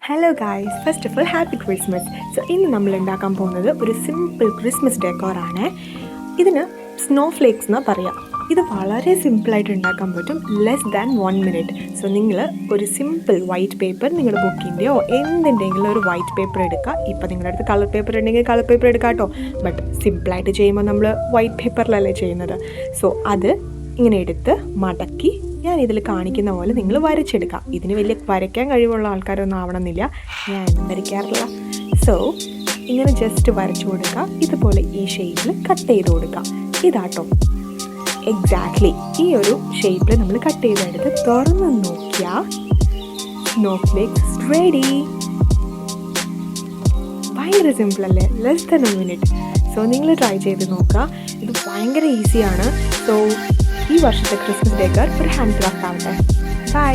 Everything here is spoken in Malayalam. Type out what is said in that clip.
Hello guys, first of all happy Christmas. So ഇന്ന് നമ്മൾ ഉണ്ടാക്കാൻ പോകുന്നത് ഒരു സിമ്പിൾ ക്രിസ്മസ് ഡെക്കോറാണ്. ഇതിന് സ്നോ ഫ്ലേക്സ് എന്ന് പറയാം. ഇത് വളരെ സിമ്പിളായിട്ട് ഉണ്ടാക്കാൻ പറ്റും, ലെസ് ദാൻ 1 മിനിറ്റ്. സോ നിങ്ങൾ ഒരു സിമ്പിൾ വൈറ്റ് പേപ്പർ, നിങ്ങളുടെ ബുക്കിൻ്റെയോ എന്തിൻ്റെങ്കിലും ഒരു വൈറ്റ് പേപ്പർ എടുക്കുക. ഇപ്പോൾ നിങ്ങളുടെ അടുത്ത് കളർ പേപ്പർ ഉണ്ടെങ്കിൽ കളർ പേപ്പർ എടുക്കാം കേട്ടോ. ബട്ട് സിമ്പിളായിട്ട് ചെയ്യുമ്പോൾ നമ്മൾ വൈറ്റ് പേപ്പറിലല്ലേ ചെയ്യുന്നത്. സോ അത് ഇങ്ങനെ എടുത്ത് മടക്കി ഞാൻ ഇതിൽ കാണിക്കുന്ന പോലെ നിങ്ങൾ വരച്ചെടുക്കാം. ഇതിന് വലിയ വരയ്ക്കാൻ കഴിവുള്ള ആൾക്കാരൊന്നും ആവണമെന്നില്ല, ഞാൻ വരയ്ക്കാറില്ല. സോ ഇങ്ങനെ ജസ്റ്റ് വരച്ചു കൊടുക്കുക. ഇതുപോലെ ഈ ഷേപ്പിൽ കട്ട് ചെയ്ത് കൊടുക്കാം. ഇതാട്ടോ എക്സാക്ട്ലി ഈ ഒരു ഷേപ്പിൽ നമ്മൾ കട്ട് ചെയ്തെടുത്ത് തുറന്ന് നോക്കിയാൽ സ്നോ ഫ്ലേക്സ് റെഡി. ഭയങ്കര സിമ്പിളല്ലേ, ലെസ് ദാൻ 1 മിനിറ്റ്. സോ നിങ്ങൾ ട്രൈ ചെയ്ത് നോക്കുക, ഇത് ഭയങ്കര ഈസിയാണ്. സോ ഈ വർഷത്തെ ക്രിസ്മസ് ഡെക്കോർ ഒരു ഹാൻഡ് ക്രാഫ്റ്റ് ആവട്ടെ. ബൈ.